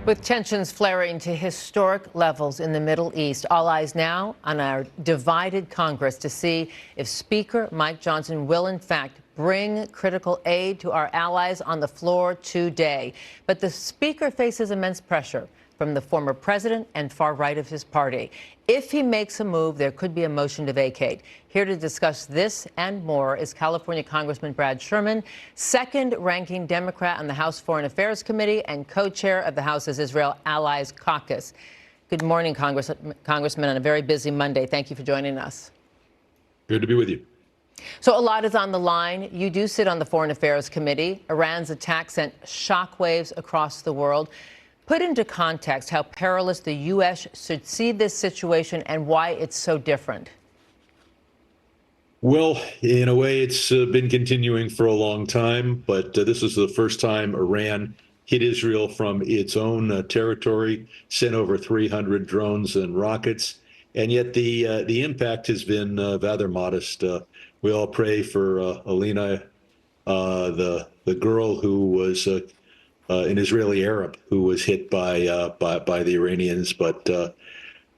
With tensions flaring to historic levels in the Middle East, all eyes now on our divided Congress to see if Speaker Mike Johnson will, in fact, bring critical aid to our allies on the floor today. But the Speaker faces immense pressure from the former president and far right of his party. If he makes a move, there could be a motion to vacate. Here to discuss this and more is California Congressman Brad Sherman, second-ranking Democrat on the House Foreign Affairs Committee and co-chair of the House's Israel Allies Caucus. Good morning, Congressman, on a very busy Monday. Thank you for joining us. Good to be with you. So a lot is on the line. You do sit on the Foreign Affairs Committee. Iran's attack sent shockwaves across the world. Put into context how perilous the U.S. should see this situation and why it's so different. Well, in a way, it's been continuing for a long time, but this is the first time Iran hit Israel from its own territory, sent over 300 drones and rockets, and yet the impact has been rather modest. We all pray for Alina, the girl who was an Israeli Arab who was hit by the Iranians, but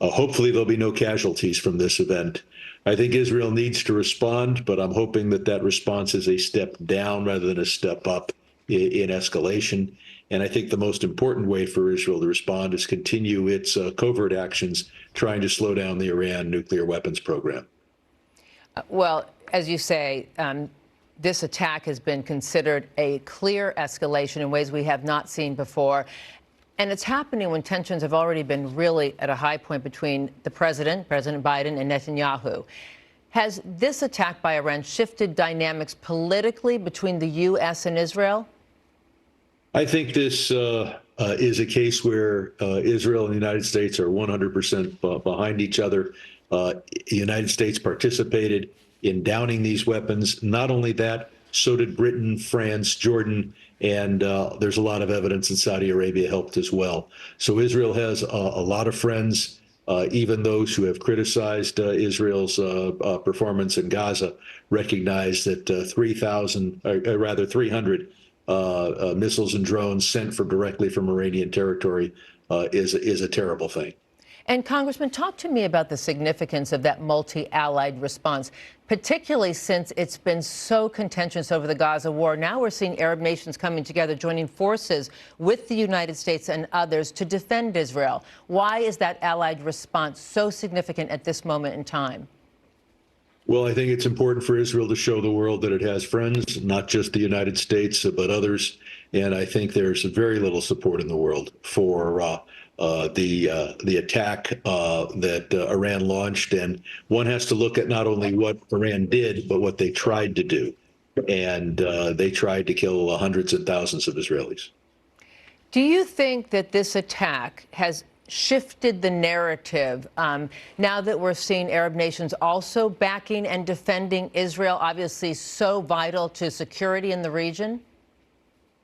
hopefully there'll be no casualties from this event. I think Israel needs to respond, but I'm hoping that that response is a step down rather than a step up in escalation. And I think the most important way for Israel to respond is continue its covert actions, trying to slow down the Iran nuclear weapons program. Well, as you say, this attack has been considered a clear escalation in ways we have not seen before. And it's happening when tensions have already been really at a high point between the President Biden, and Netanyahu. Has this attack by Iran shifted dynamics politically between the U.S. and Israel? I think this is a case where Israel and the United States are 100% behind each other. The United States participated in downing these weapons. Not only that, so did Britain, France, Jordan, and there's a lot of evidence that Saudi Arabia helped as well. So Israel has a lot of friends, even those who have criticized Israel's performance in Gaza recognize that 300 missiles and drones sent directly from Iranian territory is a terrible thing. And Congressman, talk to me about the significance of that multi-allied response, particularly since it's been so contentious over the Gaza war. Now we're seeing Arab nations coming together, joining forces with the United States and others to defend Israel. Why is that allied response so significant at this moment in time? Well, I think it's important for Israel to show the world that it has friends, not just the United States, but others. And I think there's very little support in the world for the attack that Iran launched. And one has to look at not only what Iran did, but what they tried to do. And they tried to kill hundreds and thousands of Israelis. Do you think that this attack has shifted the narrative now that we're seeing Arab nations also backing and defending Israel, obviously so vital to security in the region?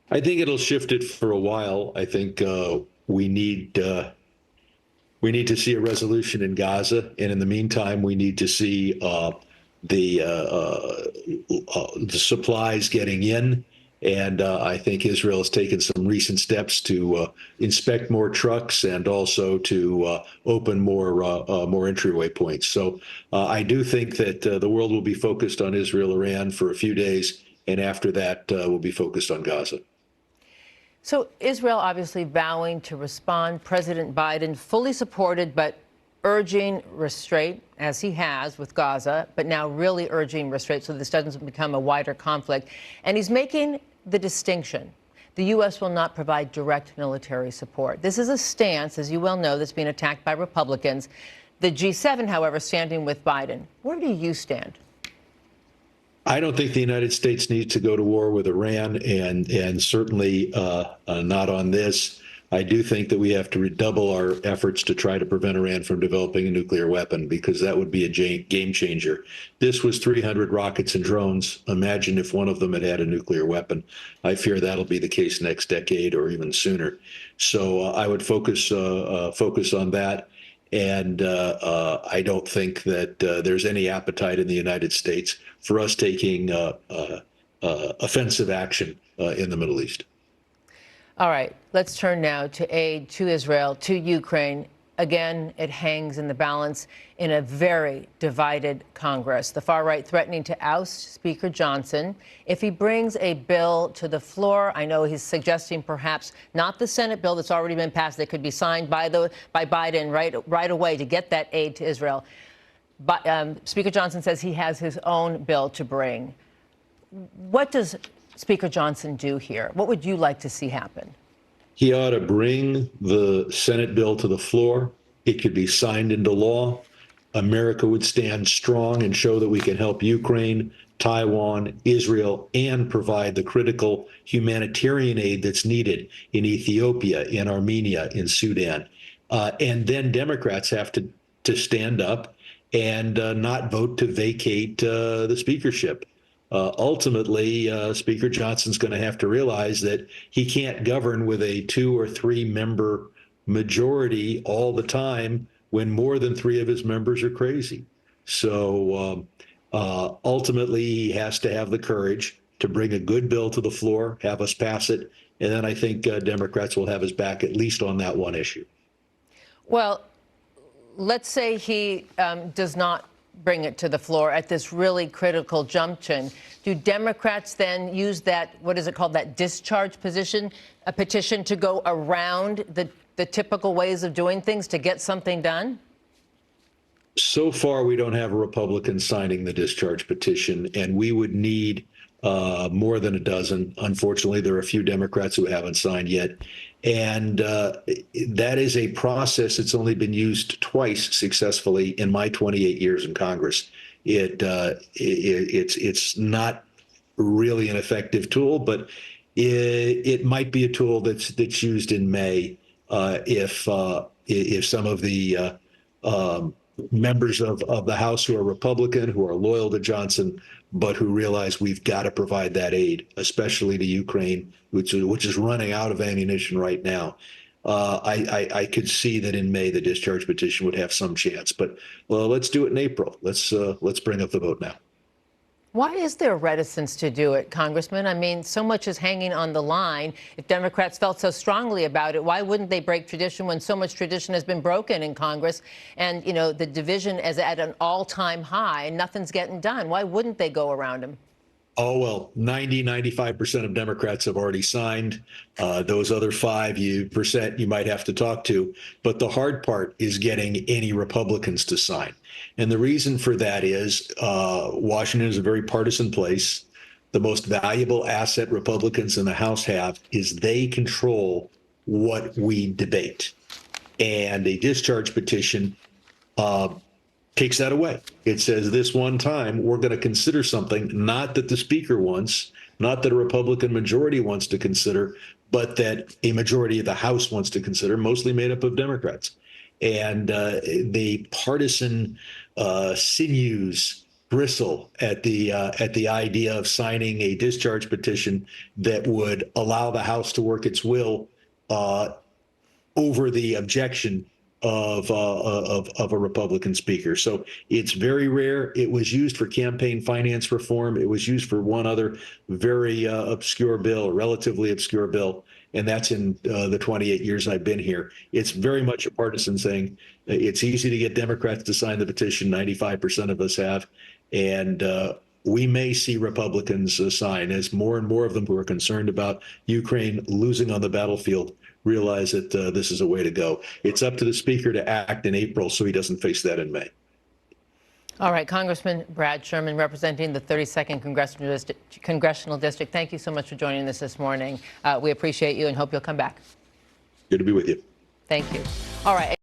I think it'll shift it for a while. I think we need to see a resolution in Gaza, and in the meantime, we need to see the supplies getting in. And I think Israel has taken some recent steps to inspect more trucks and also to open more entryway points. So I do think that the world will be focused on Israel-Iran for a few days, and after that, we'll be focused on Gaza. So Israel obviously vowing to respond. President Biden fully supported, but urging restraint, as he has with Gaza, but now really urging restraint so this doesn't become a wider conflict. And he's making the distinction. The U.S. will not provide direct military support. This is a stance, as you well know, that's being attacked by Republicans. The G7, however, standing with Biden. Where do you stand? I don't think the United States needs to go to war with Iran, and certainly not on this. I do think that we have to redouble our efforts to try to prevent Iran from developing a nuclear weapon, because that would be a game changer. This was 300 rockets and drones. Imagine if one of them had had a nuclear weapon. I fear that'll be the case next decade or even sooner. So I would focus on that. And I don't think that there's any appetite in the United States for us taking offensive action in the Middle East. All right, let's turn now to aid to Israel, to Ukraine. Again, it hangs in the balance in a very divided Congress. The far right threatening to oust Speaker Johnson if he brings a bill to the floor. I know he's suggesting perhaps not the Senate bill that's already been passed that could be signed by Biden right away to get that aid to Israel. But Speaker Johnson says he has his own bill to bring. What does Speaker Johnson do here? What would you like to see happen? He ought to bring the Senate bill to the floor. It could be signed into law. America would stand strong and show that we can help Ukraine, Taiwan, Israel, and provide the critical humanitarian aid that's needed in Ethiopia, in Armenia, in Sudan. And then Democrats have to stand up and not vote to vacate the speakership. Ultimately, Speaker Johnson's going to have to realize that he can't govern with a 2 or 3 member majority all the time when more than 3 of his members are crazy. So ultimately, he has to have the courage to bring a good bill to the floor, have us pass it, and then I think Democrats will have his back at least on that one issue. Well, let's say he does not bring it to the floor at this really critical junction. Do Democrats then use that, what is it called, that discharge petition to go around the typical ways of doing things to get something done? So far, we don't have a Republican signing the discharge petition, and we would need more than a dozen. Unfortunately, there are a few Democrats who haven't signed yet. And that is a process that's only been used twice successfully in my 28 years in Congress. It's not really an effective tool, but it might be a tool that's used in May if some of the members of the House who are Republican, who are loyal to Johnson, but who realize we've got to provide that aid, especially to Ukraine, which is running out of ammunition right now. I could see that in May the discharge petition would have some chance, but well, let's do it in April. Let's bring up the vote now. Why is there reticence to do it, Congressman? I mean, so much is hanging on the line. If Democrats felt so strongly about it, why wouldn't they break tradition when so much tradition has been broken in Congress? And, you know, the division is at an all-time high and nothing's getting done. Why wouldn't they go around him? Oh, well, 95% of Democrats have already signed. Those other 5% you might have to talk to. But the hard part is getting any Republicans to sign. And the reason for that is Washington is a very partisan place. The most valuable asset Republicans in the House have is they control what we debate. And a discharge petition takes that away. It says this one time we're going to consider something, not that the speaker wants, not that a Republican majority wants to consider, but that a majority of the House wants to consider, mostly made up of Democrats. And the partisan sinews bristle at the idea of signing a discharge petition that would allow the House to work its will over the objection of a Republican speaker. So it's very rare. It was used for campaign finance reform. It was used for one other very obscure bill, relatively obscure bill, and that's in the 28 years I've been here. It's very much a partisan thing. It's easy to get Democrats to sign the petition. 95% of us have, and we may see Republicans sign as more and more of them who are concerned about Ukraine losing on the battlefield realize that this is a way to go. It's up to the speaker to act in April so he doesn't face that in May. All right, Congressman Brad Sherman, representing the 32nd Congressional District. Thank you so much for joining us this morning. We appreciate you and hope you'll come back. Good to be with you. Thank you. All right.